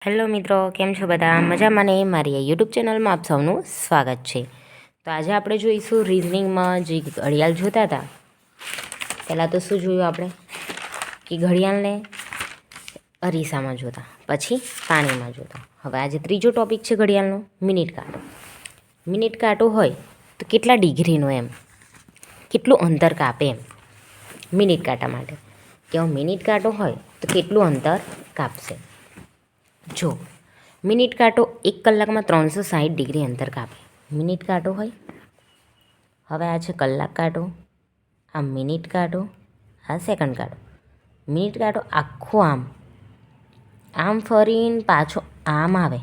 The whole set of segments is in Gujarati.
હેલો મિત્રો, કેમ છો બધા? મજામાં ને? મારી યુટ્યુબ ચેનલમાં આપ સૌનું સ્વાગત છે. તો આજે આપણે જોઈશું રિઝનિંગમાં જે ઘડિયાળ જોતા હતા. પહેલાં તો શું જોયું આપણે કે ઘડિયાળને અરીસામાં જોતા, પછી પાણીમાં જોતા. હવે આજે ત્રીજો ટોપિક છે ઘડિયાળનો, મિનિટ કાંટો. મિનિટ કાંટો હોય તો કેટલા ડિગ્રીનો એમ, કેટલું અંતર કાપે એમ મિનિટ કાંટા માટે. કે મિનિટ કાંટો હોય તો કેટલું અંતર કાપશે. જો મિનિટ કાંટો 1 કલાકમાં 360 ડિગ્રી અંતર કાપે. મિનિટ કાંટો હોય. હવે આ છે કલાક કાંટો, આ મિનિટ કાંટો, આ સેકન્ડ કાંટો. મિનિટ કાંટો આખો આમ ફરીને પાછો આમ આવે,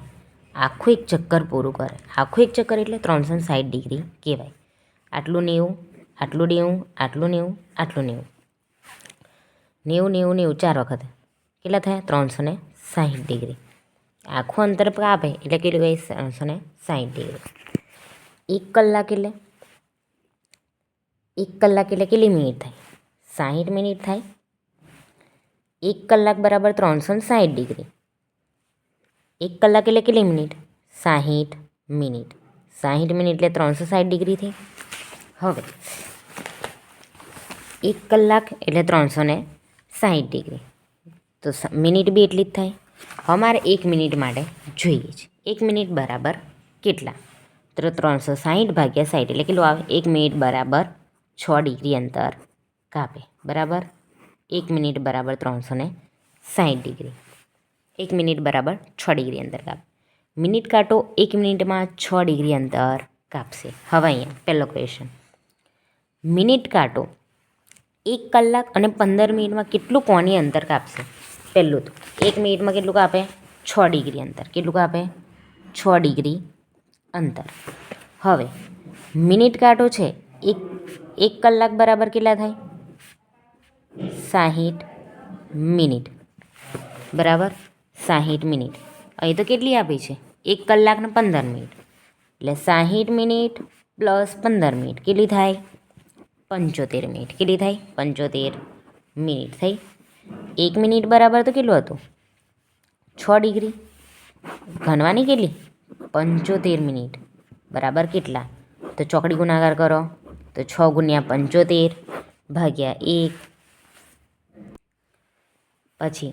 આખું એક ચક્કર પૂરું કરે. આખું એક ચક્કર એટલે 360 ડિગ્રી કહેવાય. આટલું 90, આટલું 90, આટલું 90, આટલું 90, 90, 90, 90 4 વખત કેટલા થયા? 360 ડિગ્રી. આખું અંતર કાપે એટલે કેટલું કહે? 360 ડિગ્રી. 1 કલાક એટલે કેટલી મિનિટ થાય? 60 મિનિટ થાય. 1 કલાક બરાબર 360 ડિગ્રી. 1 કલાક એટલે કેટલી મિનિટ? 60 મિનિટ. 60 મિનિટ એટલે 360 ડિગ્રી થઈ. હવે 1 કલાક એટલે 360 ડિગ્રી, તો મિનિટ બી એટલી જ થાય. હવે મારે 1 મિનિટ માટે જોઈએ છે. 1 મિનિટ બરાબર કેટલા? તો 360 ભાગ્યા 60 એટલે કેટલું આવે? 1 મિનિટ બરાબર 6 ડિગ્રી અંતર કાપે. બરાબર 1 મિનિટ બરાબર 360 ડિગ્રી. 1 મિનિટ બરાબર 6 ડિગ્રી અંતર કાપે. મિનિટ કાંટો 1 મિનિટમાં 6 ડિગ્રી અંતર કાપશે. હવે અહીંયા પહેલો ક્વેશ્ચન, મિનિટ કાંટો 1 કલાક અને 15 મિનિટમાં કેટલું કોણીય અંતર કાપશે? પહેલું તો 1 મિનિટમાં કેટલું કાપે? 6 ડિગ્રી અંતર. કેટલું કાપે? 6 ડિગ્રી અંતર. હવે મિનિટ કાંટો છે, 1 કલાક બરાબર કેટલા થાય? 60 મિનિટ. બરાબર 60 મિનિટ. અહીં તો કેટલી આપી છે? 1 કલાક ને 15 મિનિટ. એટલે 60 મિનિટ પ્લસ 15 મિનિટ કેટલી થાય? 75 મિનિટ. કેટલી થાય? 75 મિનિટ થઈ. 1 મિનિટ બરાબર તો કેટલું હતું? 6 ડિગ્રી. ગણવાની કેટલી? 75 મિનિટ બરાબર કેટલા? તો ચોકડી ગુણાકાર કરો તો 6 ગુણ્યા 75 ભાગ્યા 1, પછી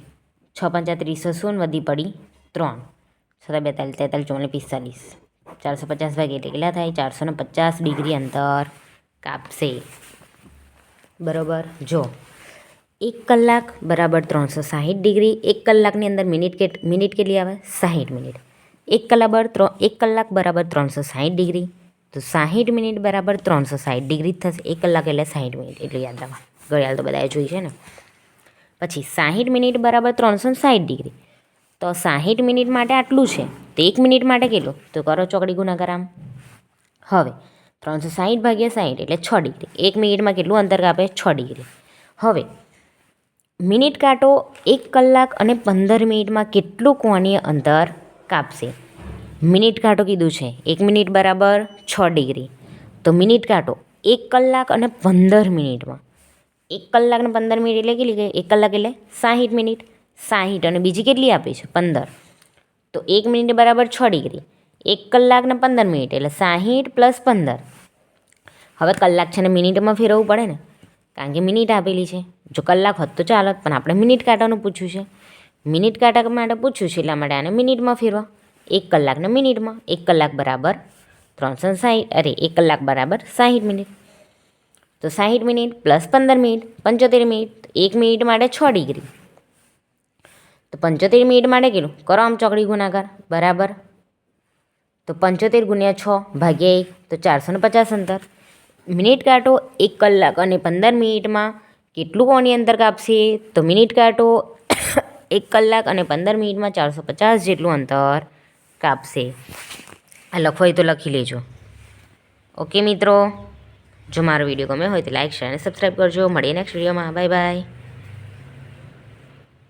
6 પંચા 30, શૂન્ય વધી પડી 3, 7 42, 43, 44, 450 ભાગ્યા એટલે કેટલા થાય? 450 ડિગ્રી અંતર કાપશે. બરાબર. જો 1 કલાક બરાબર 360 ડિગ્રી. 1 કલાકની અંદર મિનિટ કેટલી આવે? 60 મિનિટ. 1 કલાક બરાબર 360 ડિગ્રી, તો 60 મિનિટ બરાબર 360 ડિગ્રી જ થશે. 1 કલાક એટલે 60 મિનિટ, એટલે યાદ રાખવા. ઘડિયાળ તો બધાએ જોઈ છે ને. પછી 60 મિનિટ બરાબર 360 ડિગ્રી, તો 60 મિનિટ માટે આટલું છે, તો 1 મિનિટ માટે કેટલું? તો કરો ચોકડી ગુણાકાર આમ. હવે 360 ભાગ્યા 60 એટલે 6 ડિગ્રી. 1 મિનિટમાં કેટલું અંતર કાપે? 6 ડિગ્રી. હવે મિનિટ કાંટો 1 કલાક અને 15 મિનિટમાં કેટલું કોણીય અંતર કાપશે? મિનિટ કાંટો કીધું છે 1 મિનિટ બરાબર 6 ડિગ્રી, તો મિનિટ કાંટો 1 કલાક અને 15 મિનિટમાં, 1 કલાક ને 15 મિનિટ એટલે કેટલી ગઈ? 1 કલાક એટલે 60 મિનિટ. 60 અને બીજી કેટલી આપી છે? 15. તો 1 મિનિટ બરાબર 6 ડિગ્રી. 1 કલાક ને 15 મિનિટ એટલે 60 પ્લસ 15. હવે કલાક છે ને મિનિટમાં ફેરવવું પડે ને, કારણ કે મિનિટ આપેલી છે. જો કલાક હોત તો ચાલત, પણ આપણે મિનિટ કાંટાનું પૂછ્યું છે. મિનિટ કાંટા માટે પૂછ્યું છે એટલા માટે આને મિનિટમાં ફેરવા. 1 કલાકને મિનિટમાં. 1 કલાક બરાબર 360, 1 કલાક બરાબર 60 મિનિટ. તો 60 minute plus 15 minute 75 minute. 1 minute માટે 6 ડિગ્રી, તો 75 મિનિટ માટે કેટલું? કરો આમ ચોકડી ગુણાકાર. બરાબર, તો 75 ગુણ્યા 6 ભાગ્યા 1, તો 450 અંતર. મિનિટ કાંટો 1 કલાક અને 15 મિનિટમાં કેટલું કોણીય અંતર કાપશે? તો મિનિટ કાંટો 1 કલાક અને 15 મિનિટમાં 450 જેટલું અંતર કાપશે. આ લખો હોય તો લખી લેજો. ઓકે મિત્રો, જો મારો વિડીયો ગમ્યો હોય તો લાઈક, શેર અને સબસ્ક્રાઈબ કરજો. મળીએ નેક્સ્ટ વિડીયોમાં. Bye bye.